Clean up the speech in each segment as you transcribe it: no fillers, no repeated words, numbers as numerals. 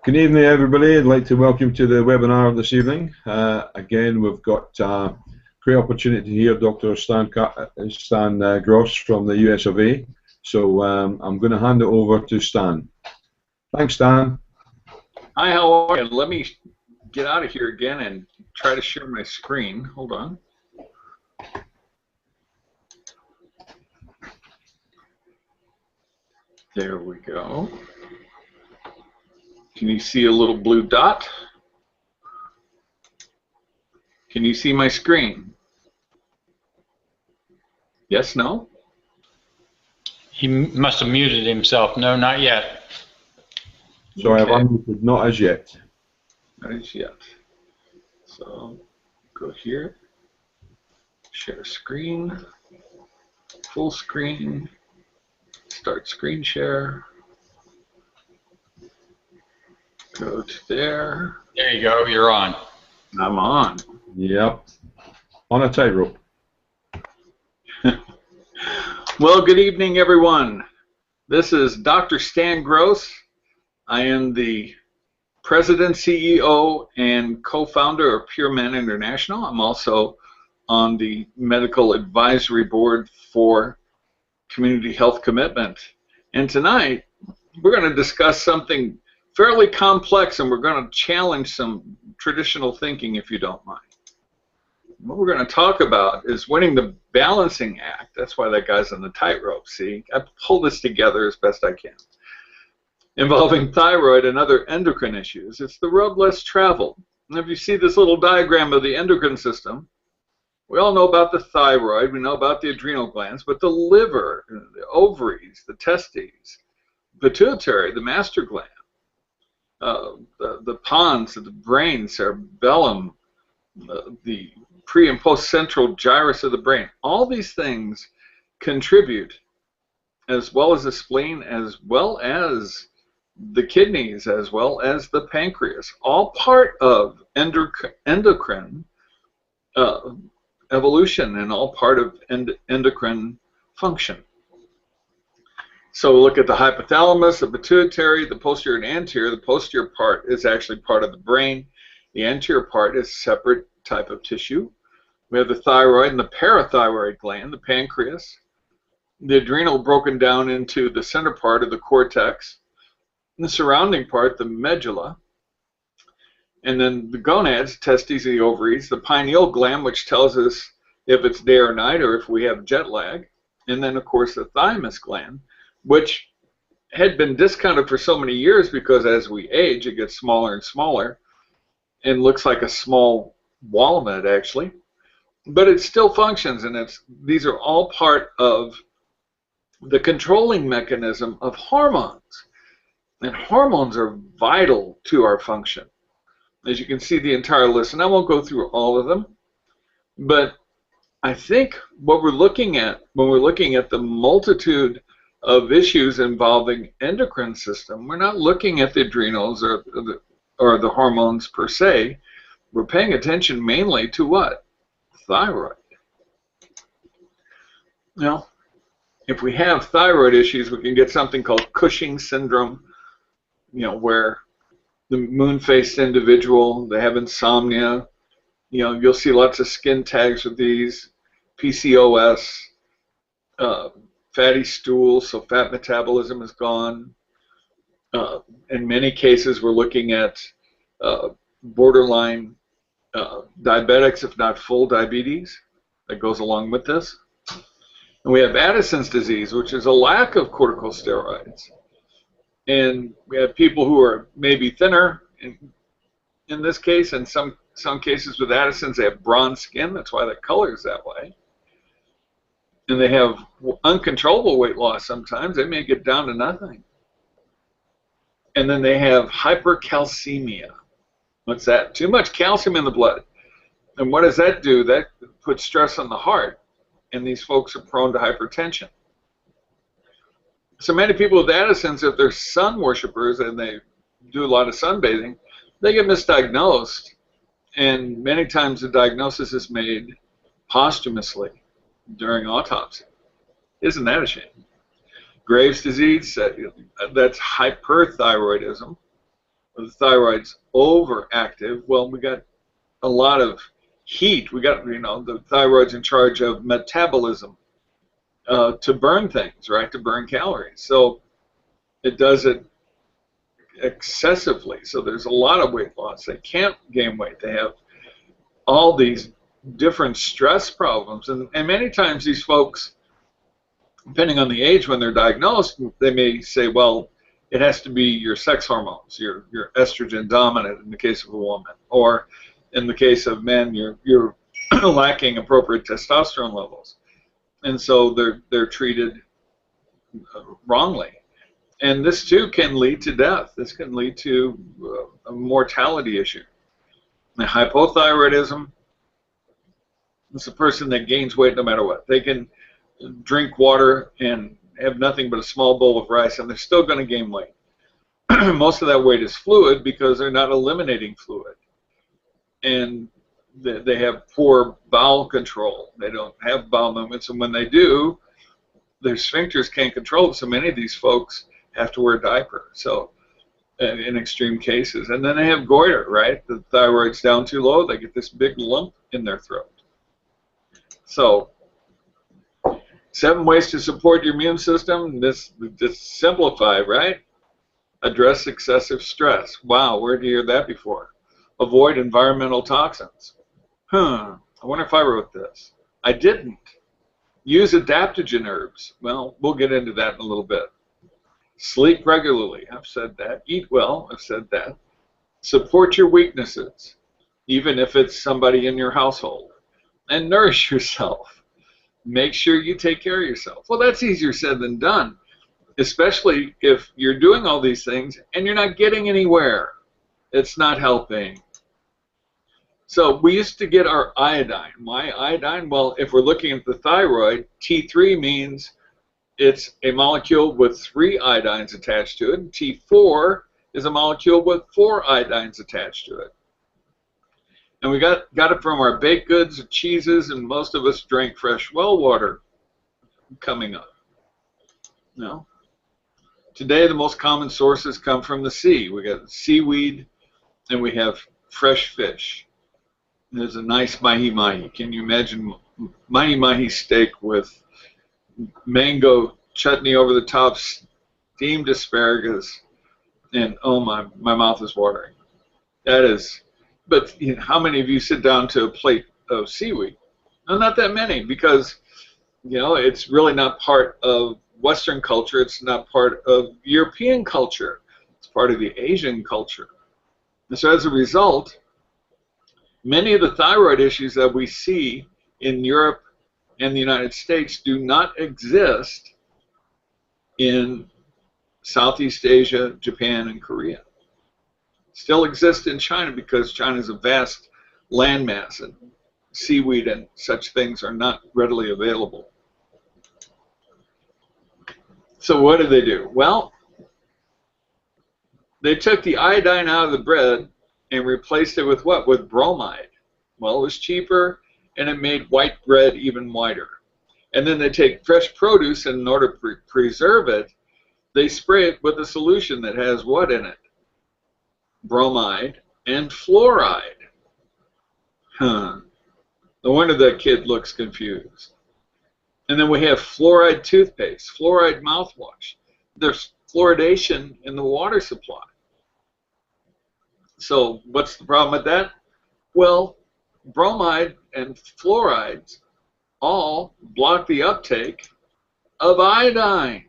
Good evening, everybody. I'd like to welcome you to the webinar this evening. Again, we've got great opportunity to hear Dr. Stan Gross from the US of A. So I'm going to hand it over to Stan. Thanks, Stan. Hi, how are you? Let me get out of here again and try to share my screen. Hold on. There we go. Can you see a little blue dot? Can you see my screen? Yes, no? He must have muted himself. No, not yet. Sorry, okay. I've unmuted. Not as yet. Not as yet. So go here, share screen, full screen, start screen share. Go to there. There you go. You're on. I'm on. Yep. On a tightrope. Well, good evening, everyone. This is Dr. Stan Gross. I am the President, CEO, and co-founder of Pure Men International. I'm also on the Medical Advisory Board for Community Health Commitment. And tonight, we're going to discuss something fairly complex, and we're going to challenge some traditional thinking, if you don't mind. What we're going to talk about is winning the balancing act. That's why that guy's on the tightrope. See, I pulled this together as best I can. Involving thyroid and other endocrine issues. It's the road less traveled. And if you see this little diagram of the endocrine system, we all know about the thyroid, we know about the adrenal glands, but the liver, the ovaries, the testes, pituitary, the master gland, the pons of the brain, cerebellum, the pre and post central gyrus of the brain. All these things contribute, as well as the spleen, as well as the kidneys, as well as the pancreas, all part of endocrine evolution and all part of endocrine function. So look at the hypothalamus, the pituitary, the posterior and anterior. The posterior part is actually part of the brain. The anterior part is a separate type of tissue. We have the thyroid and the parathyroid gland, the pancreas. The adrenal broken down into the center part of the cortex. And the surrounding part, the medulla. And then the gonads, testes, the ovaries. The pineal gland, which tells us if it's day or night or if we have jet lag. And then, of course, the thymus gland, which had been discounted for so many years because as we age, it gets smaller and smaller and looks like a small walnut, actually. But it still functions, and these are all part of the controlling mechanism of hormones. And hormones are vital to our function. As you can see, the entire list, and I won't go through all of them, but I think what we're looking at when we're looking at the multitude of issues involving endocrine system, we're not looking at the adrenals or the hormones per se. We're paying attention mainly to what? Thyroid. Now, if we have thyroid issues, we can get something called Cushing's syndrome, where the moon-faced individual, they have insomnia, you'll see lots of skin tags with these, PCOS, fatty stools, so fat metabolism is gone. In many cases, we're looking at borderline diabetics, if not full diabetes, that goes along with this. And we have Addison's disease, which is a lack of corticosteroids. And we have people who are maybe thinner in this case. In some cases with Addison's, they have bronze skin. That's why the color is that way. And they have uncontrollable weight loss sometimes. They may get down to nothing. And then they have hypercalcemia. What's that? Too much calcium in the blood. And what does that do? That puts stress on the heart. And these folks are prone to hypertension. So many people with Addison's, if they're sun worshipers and they do a lot of sunbathing, they get misdiagnosed. And many times the diagnosis is made posthumously during autopsy. Isn't that a shame? Graves' disease, that's hyperthyroidism. the thyroid's overactive, well, we got a lot of heat. We got, the thyroid's in charge of metabolism to burn things, right? To burn calories. So it does it excessively. So there's a lot of weight loss. They can't gain weight. They have all these different stress problems. And many times these folks, depending on the age when they're diagnosed, they may say, well, it has to be your sex hormones. You're estrogen dominant in the case of a woman. Or in the case of men, you're lacking appropriate testosterone levels. And so they're treated wrongly. And this too can lead to death. This can lead to a mortality issue. And hypothyroidism is a person that gains weight no matter what. They can drink water and have nothing but a small bowl of rice, and they're still going to gain weight. Most of that weight is fluid because they're not eliminating fluid. And they have poor bowel control. They don't have bowel movements, and when they do, their sphincters can't control it, so many of these folks have to wear a diaper, so in extreme cases. And then they have goiter, right? The thyroid's down too low, they get this big lump in their throat. So 7 ways to support your immune system. This simplify, right? Address excessive stress. Wow, where did you hear that before? Avoid environmental toxins. I wonder if I wrote this. I didn't. Use adaptogen herbs. Well, we'll get into that in a little bit. Sleep regularly. I've said that. Eat well. I've said that. Support your weaknesses, even if it's somebody in your household. And nourish yourself. Make sure you take care of yourself. Well, that's easier said than done, especially if you're doing all these things and you're not getting anywhere. It's not helping. So we used to get our iodine. Why iodine? Well, if we're looking at the thyroid, T3 means it's a molecule with 3 iodines attached to it. And T4 is a molecule with 4 iodines attached to it. And we got it from our baked goods, cheeses, and most of us drank fresh well water coming up. No. Today, the most common sources come from the sea. We got seaweed, and we have fresh fish. There's a nice mahi-mahi. Can you imagine mahi-mahi steak with mango chutney over the top, steamed asparagus, and oh my mouth is watering. That is, but how many of you sit down to a plate of seaweed? No, not that many, because it's really not part of Western culture. It's not part of European culture. It's part of the Asian culture. And so as a result, many of the thyroid issues that we see in Europe and the United States do not exist in Southeast Asia, Japan, and Korea. Still exist in China because China is a vast landmass and seaweed and such things are not readily available. So what did they do? Well, they took the iodine out of the bread and replaced it with what? With bromide. Well, it was cheaper and it made white bread even whiter. And then they take fresh produce, and in order to preserve it, they spray it with a solution that has what in it? Bromide and fluoride. No wonder that kid looks confused. And then we have fluoride toothpaste, fluoride mouthwash. There's fluoridation in the water supply. So what's the problem with that? Well, bromide and fluorides all block the uptake of iodine.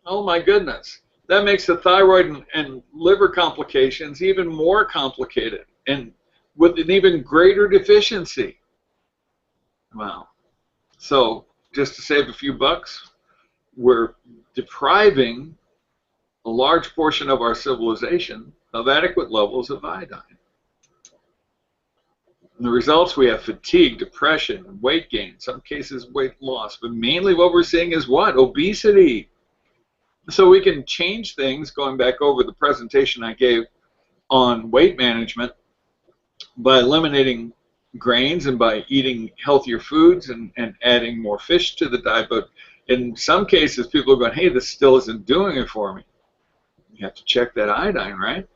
Oh my goodness. That makes the thyroid and liver complications even more complicated and with an even greater deficiency. Wow. So just to save a few bucks, we're depriving a large portion of our civilization of adequate levels of iodine. And the results, we have fatigue, depression, weight gain, in some cases weight loss, but mainly what we're seeing is what? Obesity. So we can change things, going back over the presentation I gave on weight management, by eliminating grains and by eating healthier foods and adding more fish to the diet. But in some cases, people are going, hey, this still isn't doing it for me. You have to check that iodine, right?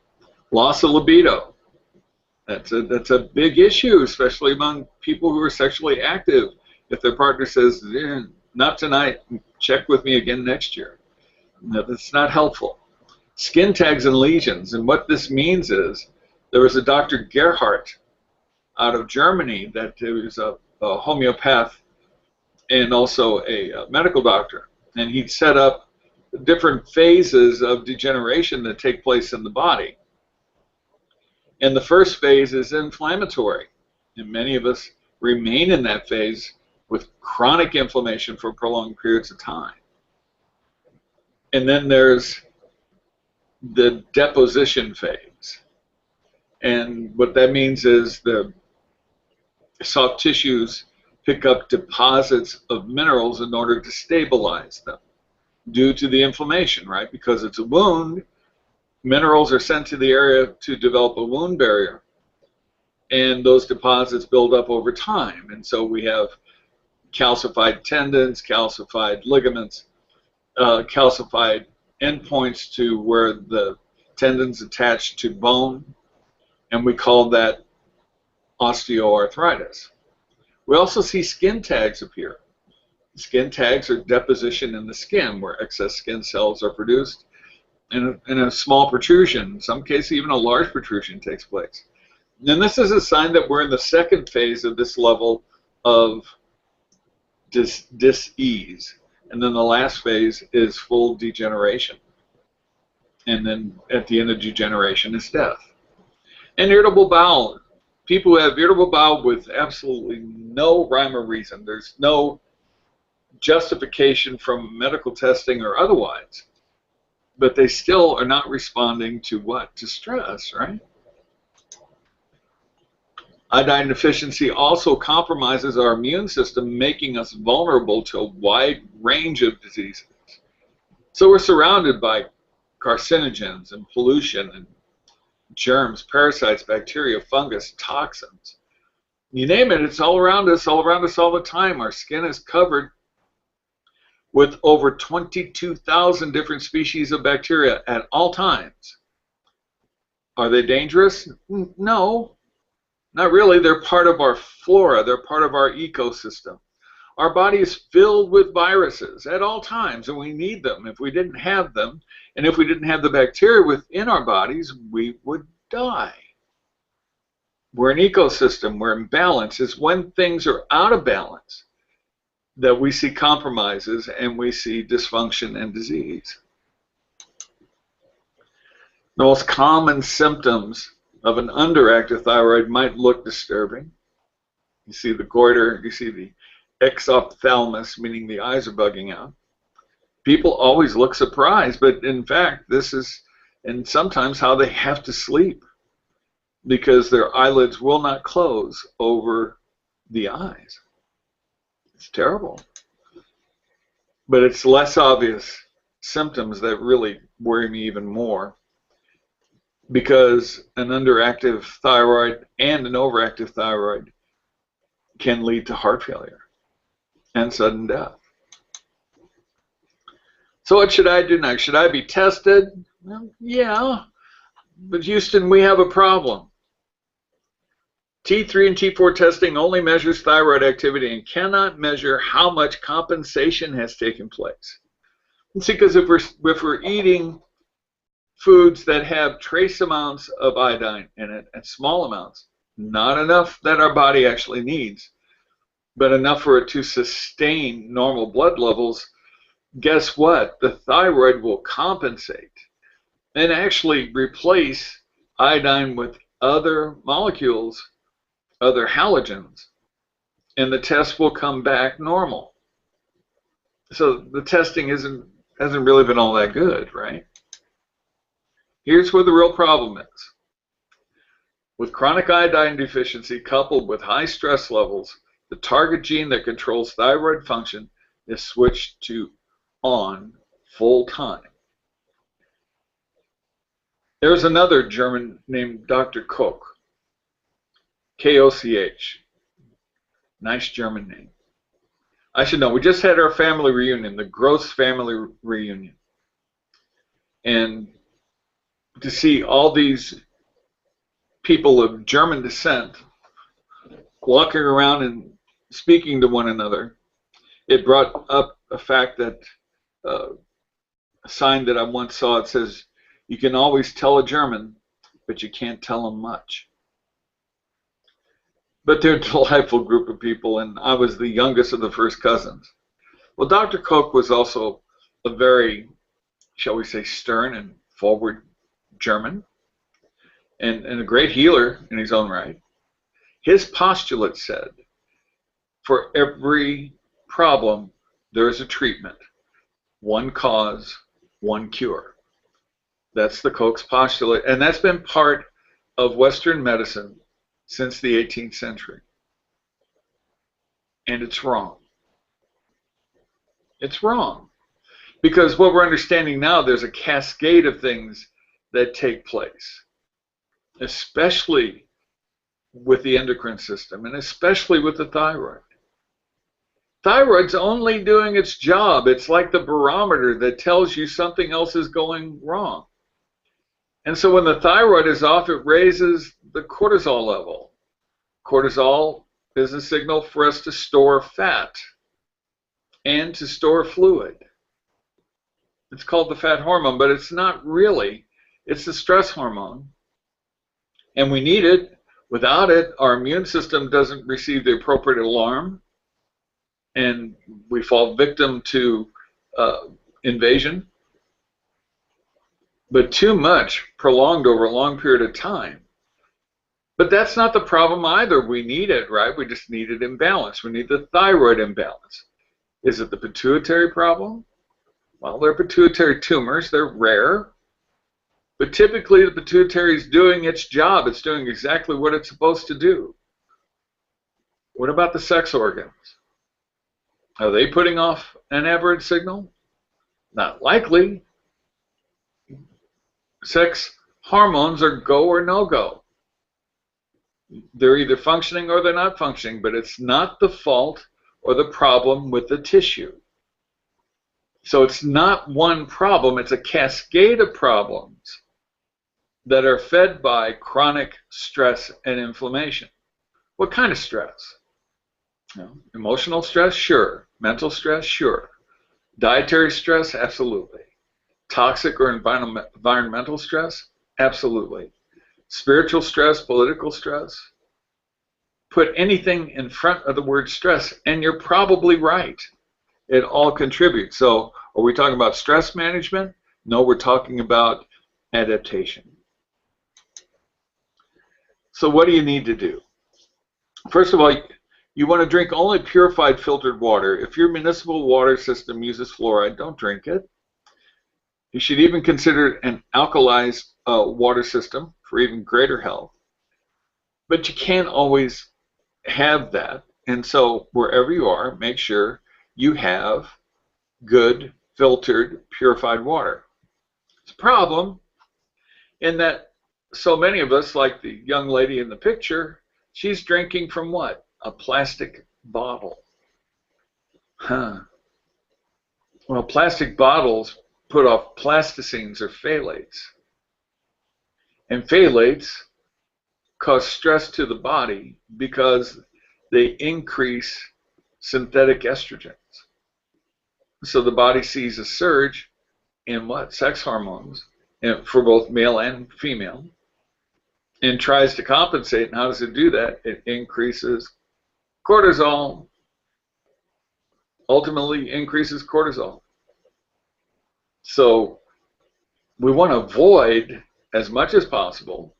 Loss of libido. That's a big issue, especially among people who are sexually active. If their partner says, not tonight, check with me again next year. No, that's not helpful. Skin tags and lesions. And what this means is there was a Dr. Gerhardt out of Germany that was a homeopath and also a medical doctor. And he set up different phases of degeneration that take place in the body. And the first phase is inflammatory. And many of us remain in that phase with chronic inflammation for prolonged periods of time. And then there's the deposition phase. And what that means is the soft tissues pick up deposits of minerals in order to stabilize them due to the inflammation, right? Because it's a wound, minerals are sent to the area to develop a wound barrier, and those deposits build up over time. And so we have calcified tendons, calcified ligaments, calcified endpoints to where the tendons attach to bone, and we call that osteoarthritis. We also see skin tags appear. Skin tags are deposition in the skin where excess skin cells are produced, and a small protrusion, in some cases even a large protrusion, takes place. And this is a sign that we're in the second phase of this level of dis-ease. And then the last phase is full degeneration. And then at the end of degeneration is death. And irritable bowel. People who have irritable bowel with absolutely no rhyme or reason. There's no justification from medical testing or otherwise. But they still are not responding to what? To stress, right? Iodine deficiency also compromises our immune system, making us vulnerable to a wide range of diseases. So we're surrounded by carcinogens and pollution and germs, parasites, bacteria, fungus, toxins. You name it, it's all around us all the time. Our skin is covered with over 22,000 different species of bacteria at all times. Are they dangerous? No, not really. They're part of our flora. They're part of our ecosystem. Our body is filled with viruses at all times, and we need them. If we didn't have them, and if we didn't have the bacteria within our bodies, we would die. We're an ecosystem. We're in balance. It's when things are out of balance that we see compromises and we see dysfunction and disease. The most common symptoms of an underactive thyroid might look disturbing. You see the goiter, you see the exophthalmos, meaning the eyes are bugging out. People always look surprised, but in fact, this is, and sometimes how they have to sleep because their eyelids will not close over the eyes. It's terrible. But it's less obvious symptoms that really worry me even more, because an underactive thyroid and an overactive thyroid can lead to heart failure and sudden death. So what should I do next? Should I be tested? Well, yeah, but Houston, we have a problem. T3 and T4 testing only measures thyroid activity and cannot measure how much compensation has taken place. See, because if we're eating foods that have trace amounts of iodine in it, and small amounts, not enough that our body actually needs, but enough for it to sustain normal blood levels, guess what? The thyroid will compensate and actually replace iodine with other molecules, other halogens, and the test will come back normal. So the testing hasn't really been all that good, right? Here's where the real problem is. With chronic iodine deficiency coupled with high stress levels, the target gene that controls thyroid function is switched to on full time. There's another German named Dr. Koch, K-O-C-H. Nice German name. I should know, we just had our family reunion, the Gross family reunion. And to see all these people of German descent walking around and speaking to one another, it brought up a fact that a sign that I once saw. It says, "You can always tell a German, but you can't tell them much." But they're a delightful group of people, and I was the youngest of the first cousins. Well, Dr. Koch was also a very, shall we say, stern and forward German, and a great healer in his own right. His postulate said, for every problem, there is a treatment. One cause, one cure. That's the Koch's postulate, and that's been part of Western medicine since the 18th century. And it's wrong. It's wrong. Because what we're understanding now, there's a cascade of things that take place, especially with the endocrine system, and especially with the thyroid. Thyroid's only doing its job. It's like the barometer that tells you something else is going wrong. And so when the thyroid is off, it raises the cortisol level. Cortisol is a signal for us to store fat and to store fluid. It's called the fat hormone, but it's not really. It's the stress hormone. And we need it. Without it, our immune system doesn't receive the appropriate alarm, and we fall victim to invasion. But too much prolonged over a long period of time. But that's not the problem either. We need it, right? We just need it in balance. We need the thyroid in balance. Is it the pituitary problem? Well, they're pituitary tumors. They're rare. But typically the pituitary is doing its job. It's doing exactly what it's supposed to do. What about the sex organs? Are they putting off an aberrant signal? Not likely. Sex hormones are go or no go. They're either functioning or they're not functioning, but it's not the fault or the problem with the tissue. So it's not one problem, it's a cascade of problems that are fed by chronic stress and inflammation. What kind of stress? Emotional stress? Sure. Mental stress? Sure. Dietary stress? Absolutely. Toxic or environmental stress? Absolutely. Spiritual stress, political stress? Put anything in front of the word stress, and you're probably right. It all contributes. So, are we talking about stress management? No, we're talking about adaptation. So what do you need to do? First of all, you want to drink only purified filtered water. If your municipal water system uses fluoride, don't drink it. You should even consider an alkalized water system for even greater health. But you can't always have that. And so wherever you are, make sure you have good, filtered, purified water. It's a problem in that so many of us, like the young lady in the picture, she's drinking from what? A plastic bottle. Well, plastic bottles put off plasticines or phthalates. And phthalates cause stress to the body because they increase synthetic estrogens. So the body sees a surge in what? Sex hormones for both male and female, and tries to compensate. And how does it do that? It increases cortisol, ultimately increases cortisol. So we want to avoid, as much as possible,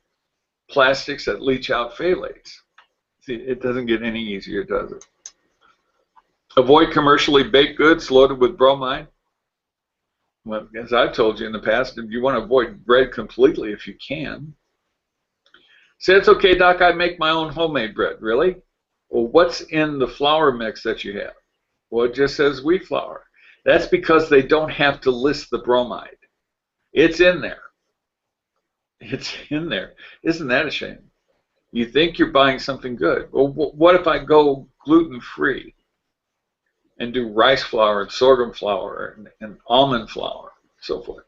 plastics that leach out phthalates. See, it doesn't get any easier, does it? Avoid commercially baked goods loaded with bromide. Well, as I've told you in the past, you want to avoid bread completely if you can. Say, it's okay, Doc, I make my own homemade bread. Really? Well, what's in the flour mix that you have? Well, it just says wheat flour. That's because they don't have to list the bromide. It's in there. It's in there. Isn't that a shame? You think you're buying something good. Well, what if I go gluten-free and do rice flour and sorghum flour and almond flour, so forth?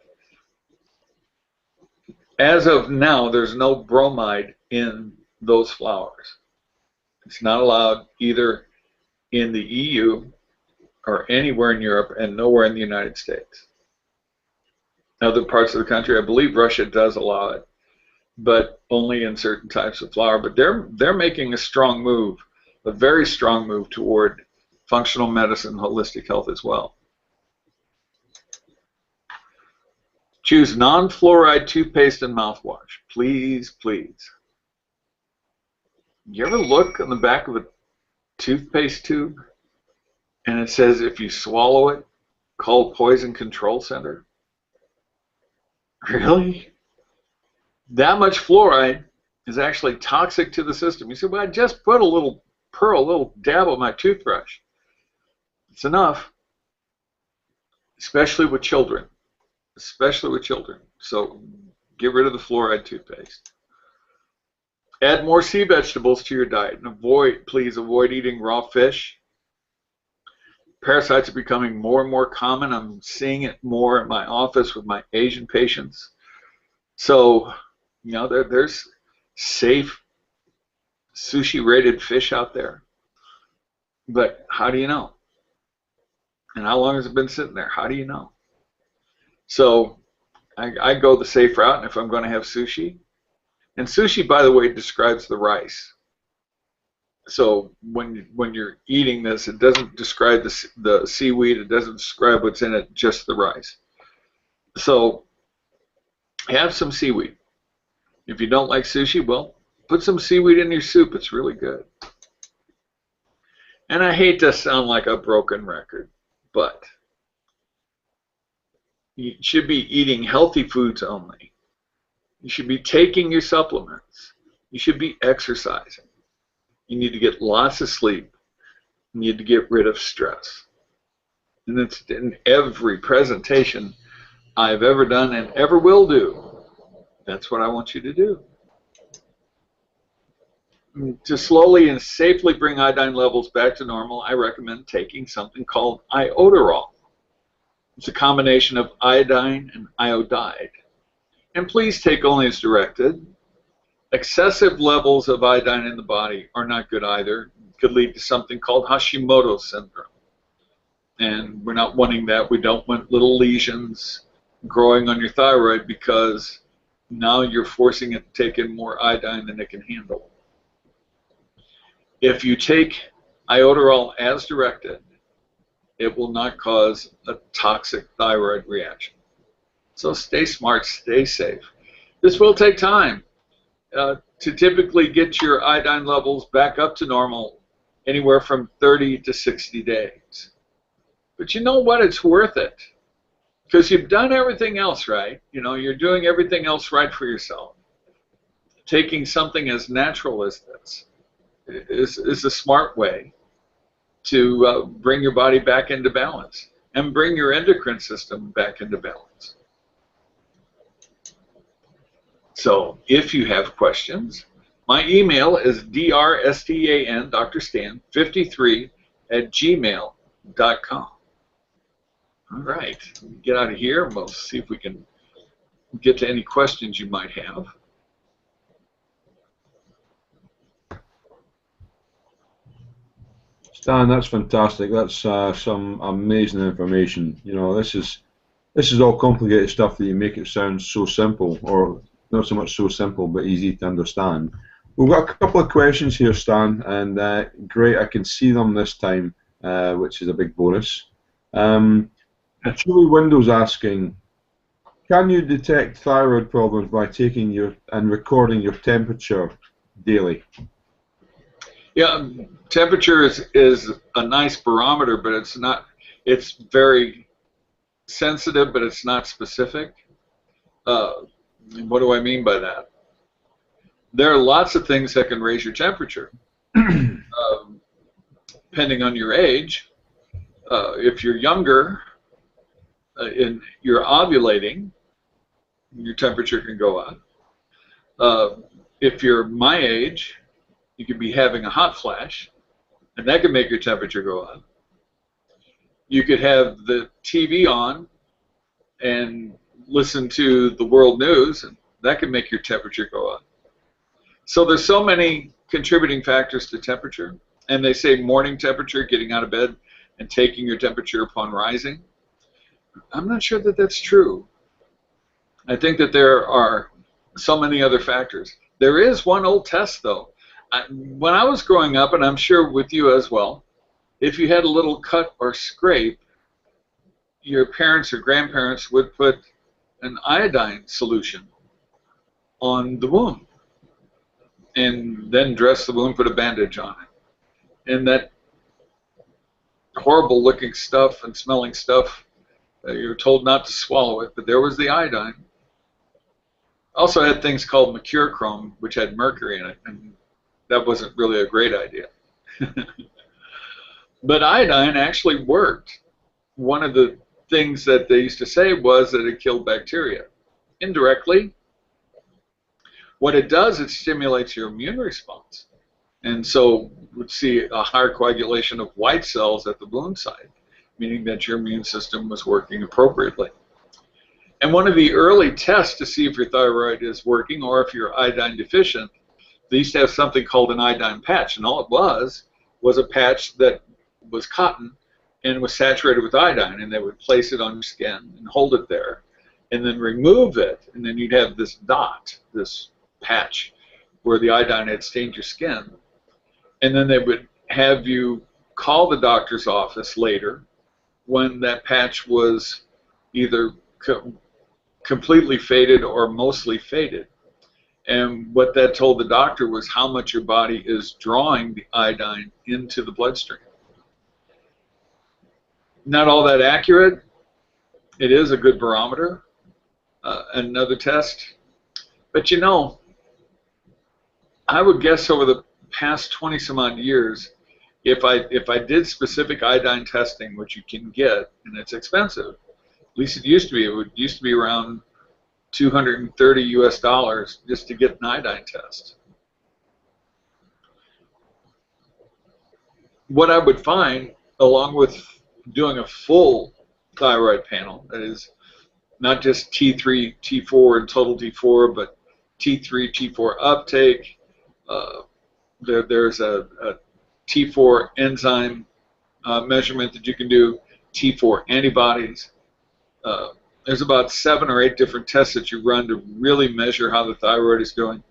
As of now, there's no bromide in those flours. It's not allowed either in the EU or anywhere in Europe, and nowhere in the United States. Other parts of the country, I believe Russia does allow it, but only in certain types of flour. But they're making a strong move, a very strong move toward functional medicine, holistic health as well. Choose non-fluoride toothpaste and mouthwash. Please, please. You ever look on the back of a toothpaste tube and it says if you swallow it, call Poison Control Center? Really? That much fluoride is actually toxic to the system. You say, well, I just put a little dab on my toothbrush. It's enough, especially with children. Especially with children. So get rid of the fluoride toothpaste. Add more sea vegetables to your diet, and please avoid eating raw fish. Parasites are becoming more and more common. I'm seeing it more in my office with my Asian patients. So, you know, there's safe sushi-rated fish out there. But how do you know? And how long has it been sitting there? How do you know? So I go the safe route, and if I'm going to have sushi, and sushi, by the way, describes the rice. So when you're eating this, it doesn't describe the seaweed, it doesn't describe what's in it, just the rice. So have some seaweed. If you don't like sushi, well, put some seaweed in your soup. It's really good. And I hate to sound like a broken record, but you should be eating healthy foods only. You should be taking your supplements. You should be exercising. You need to get lots of sleep. You need to get rid of stress. And it's in every presentation I've ever done and ever will do. That's what I want you to do. To slowly and safely bring iodine levels back to normal, I recommend taking something called iodoral. It's a combination of iodine and iodide. And please take only as directed. Excessive levels of iodine in the body are not good either. It could lead to something called Hashimoto's syndrome. And we're not wanting that. We don't want little lesions growing on your thyroid because now you're forcing it to take in more iodine than it can handle. If you take iodoral as directed, it will not cause a toxic thyroid reaction. So stay smart, stay safe. This will take time. To typically get your iodine levels back up to normal, anywhere from 30 to 60 days. But you know what? It's worth it. Because you've done everything else right. You know, you're doing everything else right for yourself. Taking something as natural as this is a smart way to bring your body back into balance and bring your endocrine system back into balance. So if you have questions, my email is drstan53@gmail.com. All right, get out of here and we'll see if we can get to any questions you might have. Stan, that's fantastic. That's some amazing information. You know, this is all complicated stuff that you make it sound so simple, or not so much so simple, but easy to understand. We've got a couple of questions here, Stan, and great, I can see them this time, which is a big bonus. Julie Windows asking, can you detect thyroid problems by taking and recording your temperature daily? Yeah, temperature is a nice barometer, but it's not. It's very sensitive, but it's not specific. What do I mean by that? There are lots of things that can raise your temperature, depending on your age. If you're younger and you're ovulating, your temperature can go up. If you're my age, you could be having a hot flash, and that can make your temperature go up. You could have the TV on and listen to the world news, and That can make your temperature go up. So there's so many contributing factors to temperature, and they say morning temperature, getting out of bed and taking your temperature upon rising. I'm not sure that that's true. I think that there are so many other factors. There is one old test, though. When I was growing up, and I'm sure with you as well, if you had a little cut or scrape, your parents or grandparents would put an iodine solution on the wound and then dress the wound, put a bandage on it. And that horrible looking stuff and smelling stuff, you were told not to swallow it, but there was the iodine. Also had things called mercurochrome, which had mercury in it, and that wasn't really a great idea. But iodine actually worked. One of the things that they used to say was that it killed bacteria. Indirectly, what it does, it stimulates your immune response. And so we'd see a higher coagulation of white cells at the wound site, meaning that your immune system was working appropriately. And one of the early tests to see if your thyroid is working or if you're iodine deficient, they used to have something called an iodine patch, and all it was a patch that was cotton and was saturated with iodine, and they would place it on your skin and hold it there and then remove it, and then you'd have this dot, this patch, where the iodine had stained your skin. And then they would have you call the doctor's office later when that patch was either completely faded or mostly faded. And what that told the doctor was how much your body is drawing the iodine into the bloodstream. Not all that accurate. It is a good barometer, another test. But you know, I would guess over the past 20 some odd years, if I did specific iodine testing, which you can get, and it's expensive, at least it used to be. It used to be around $230 US just to get an iodine test. What I would find, along with doing a full thyroid panel, that is not just T3, T4, and total T4, but T3, T4 uptake. There's a T4 enzyme measurement that you can do, T4 antibodies. There's about 7 or 8 different tests that you run to really measure how the thyroid is going.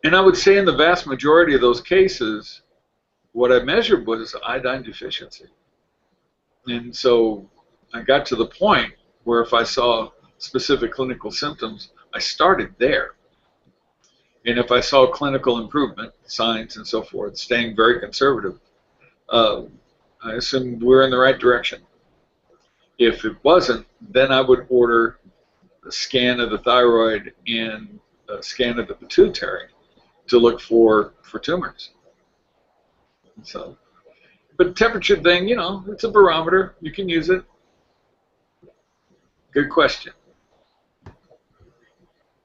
And I would say in the vast majority of those cases, what I measured was iodine deficiency. And so I got to the point where if I saw specific clinical symptoms, I started there. And if I saw clinical improvement, signs and so forth, staying very conservative, I assumed we're in the right direction. If it wasn't, then I would order a scan of the thyroid and a scan of the pituitary to look for tumors. So, but temperature thing, you know, it's a barometer. You can use it. Good question.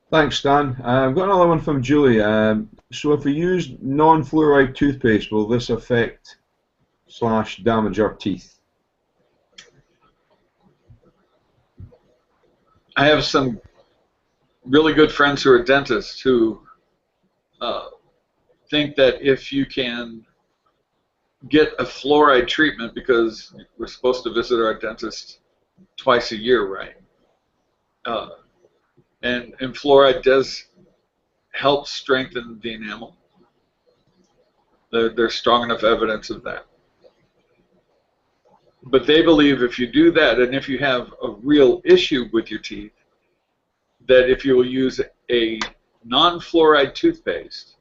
Thanks, Stan. I've got another one from Julie. So if we use non-fluoride toothpaste, will this affect / damage our teeth? I have some really good friends who are dentists who think that if you can get a fluoride treatment, because we're supposed to visit our dentist twice a year, right? And fluoride does help strengthen the enamel. There's strong enough evidence of that. But they believe if you do that, and if you have a real issue with your teeth, that if you will use a non-fluoride toothpaste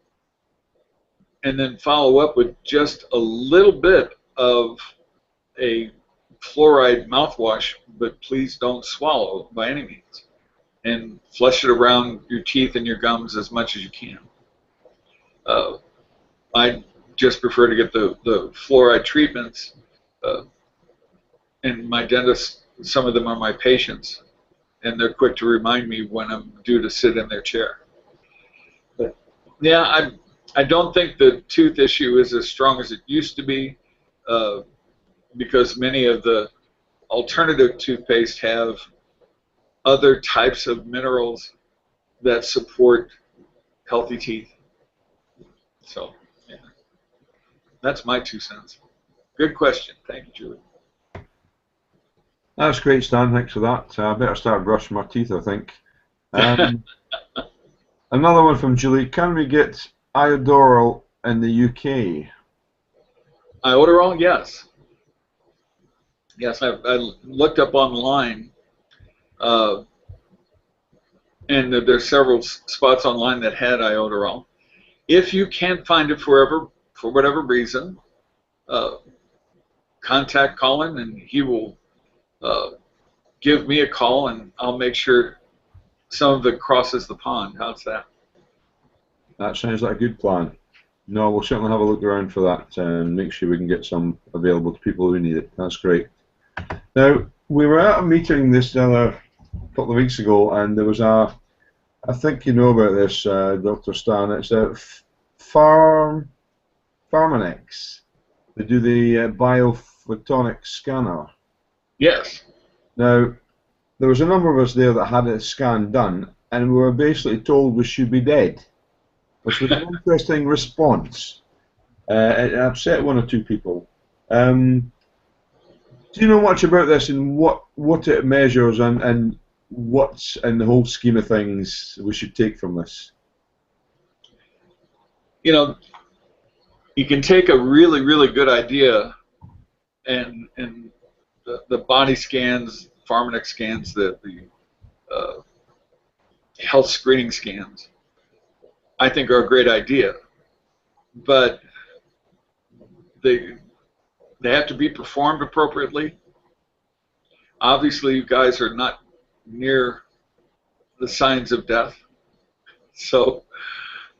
and then follow up with just a little bit of a fluoride mouthwash, but please don't swallow by any means, and flush it around your teeth and your gums as much as you can. I just prefer to get the fluoride treatments. And my dentists, some of them are my patients, and they're quick to remind me when I'm due to sit in their chair. But yeah, I don't think the tooth issue is as strong as it used to be, because many of the alternative toothpaste have other types of minerals that support healthy teeth. So, yeah, that's my 2 cents. Good question. Thank you, Julie. That's great, Stan. Thanks for that. I better start brushing my teeth, I think. Another one from Julie. Can we get Iodoral in the UK? Iodoral, yes. Yes, I looked up online, and there's several spots online that had Iodoral. If you can't find it for whatever reason, contact Colin, and he will give me a call, and I'll make sure some of it crosses the pond. How's that? That sounds like a good plan. No, we'll certainly have a look around for that and make sure we can get some available to people who need it. That's great. Now, we were at a meeting this other couple of weeks ago, and there was I think you know about this, Dr. Stan. It's a Pharmanex. They do the biophotonic scanner. Yes. Now, there was a number of us there that had a scan done, and we were basically told we should be dead, which was an interesting response. It upset one or two people. Do you know much about this and what it measures and what's in the whole scheme of things we should take from this? You know, you can take a really, really good idea and the body scans, Pharmanex scans, the health screening scans, I think are a great idea, but they have to be performed appropriately. Obviously, you guys are not near the signs of death, so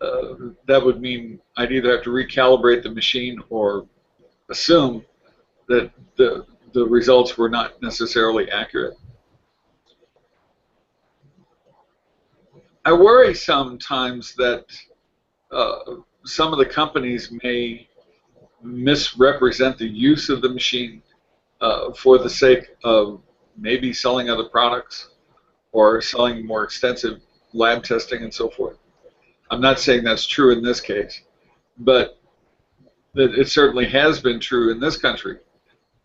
that would mean I'd either have to recalibrate the machine or assume that the results were not necessarily accurate. I worry sometimes that some of the companies may misrepresent the use of the machine for the sake of maybe selling other products or selling more extensive lab testing and so forth. I'm not saying that's true in this case, but it certainly has been true in this country,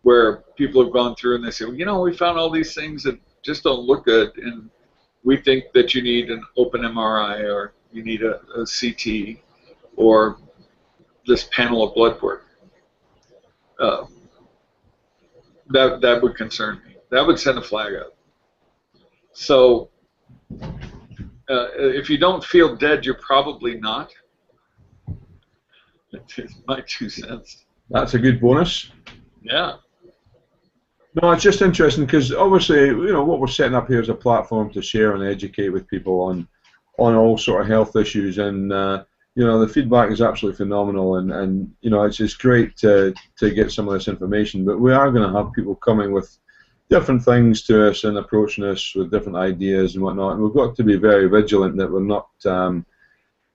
where people have gone through and they say, well, you know, we found all these things that just don't look good, and we think that you need an open MRI or you need a CT or this panel of blood work. That would concern me. That would send a flag up. So if you don't feel dead, you're probably not. It's my 2 cents. That's a good bonus. Yeah. No, it's just interesting because obviously, you know, what we're setting up here is a platform to share and educate with people on all sort of health issues, and you know, the feedback is absolutely phenomenal, and you know, it's just great to get some of this information. But we are going to have people coming with different things to us and approaching us with different ideas and whatnot, and we've got to be very vigilant that we're not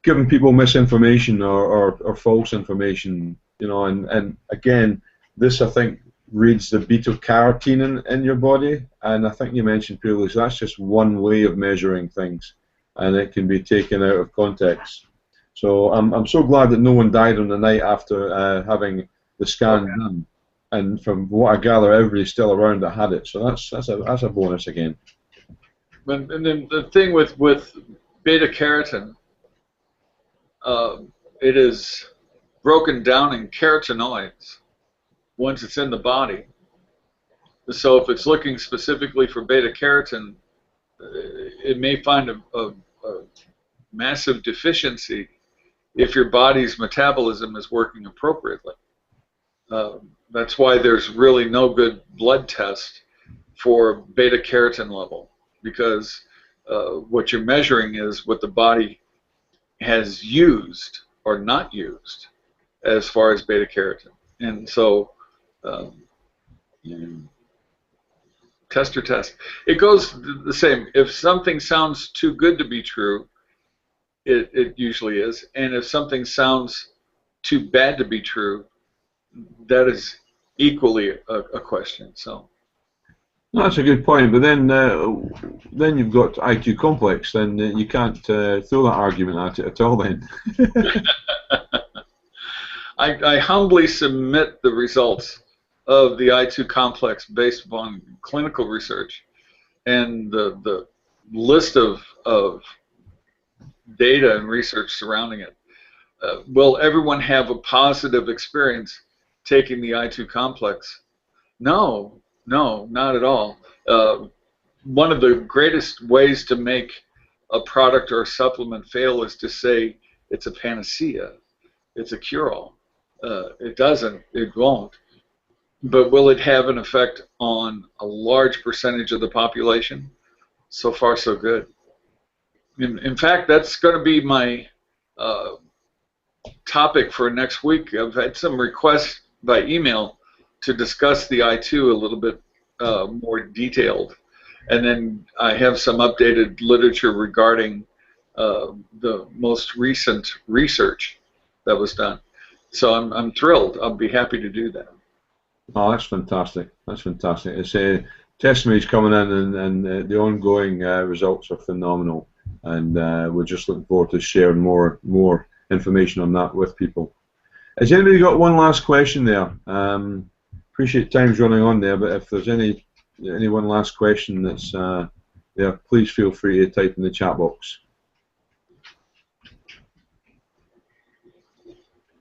giving people misinformation or false information, you know, and again, this I think reads the beta-carotene in your body, and I think you mentioned previously that's just one way of measuring things, and it can be taken out of context. So I'm so glad that no one died on the night after having the scan done, and from what I gather, everybody's still around that had it. So that's a bonus again. And then the thing with beta-carotene, it is broken down in carotenoids once it's in the body. So if it's looking specifically for beta-carotene, it may find a massive deficiency if your body's metabolism is working appropriately. That's why there's really no good blood test for beta-carotene level, because what you're measuring is what the body has used or not used as far as beta-carotene. And so test or test. It goes the same. If something sounds too good to be true, it usually is. And if something sounds too bad to be true, that is equally a question. So That's a good point, but then you've got I2 complex, then you can't throw that argument at it at all then. I humbly submit the results of the I2 complex based upon clinical research and the list of data and research surrounding it. Will everyone have a positive experience taking the I2 complex? No, not at all. One of the greatest ways to make a product or a supplement fail is to say it's a panacea, it's a cure-all. It doesn't, it won't. But will it have an effect on a large percentage of the population? So far, so good. In fact, that's going to be my topic for next week. I've had some requests by email to discuss the I2 a little bit more detailed. And then I have some updated literature regarding the most recent research that was done. So I'm thrilled. I'll be happy to do that. Oh, that's fantastic. That's fantastic. It's testimonies coming in, and the ongoing results are phenomenal. And we're just looking forward to sharing more information on that with people. Has anybody got one last question there? Appreciate time's running on there, but if there's any one last question that's there, please feel free to type in the chat box.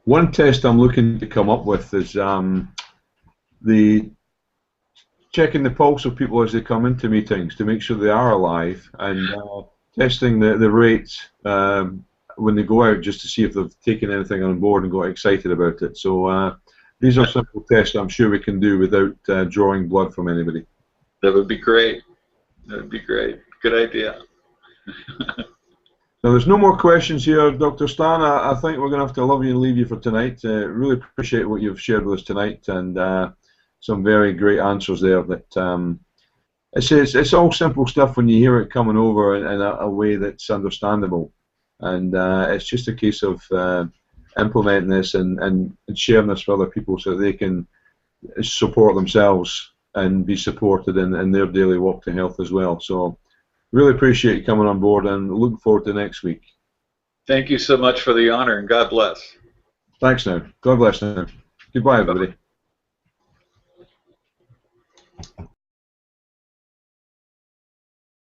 One test I'm looking to come up with is the checking the pulse of people as they come into meetings to make sure they are alive, and testing the rates when they go out, just to see if they've taken anything on board and got excited about it. So these are simple tests I'm sure we can do without drawing blood from anybody. That would be great. That would be great. Good idea. Now, there's no more questions here, Dr. Stan. I think we're going to have to love you and leave you for tonight. Really appreciate what you've shared with us tonight, and some very great answers there. That it's all simple stuff when you hear it coming over in a way that's understandable, and it's just a case of implementing this and sharing this with other people so they can support themselves and be supported in their daily walk to health as well. So really appreciate you coming on board, and looking forward to next week. Thank you so much for the honor, and God bless. Thanks now. God bless now. Goodbye, everybody.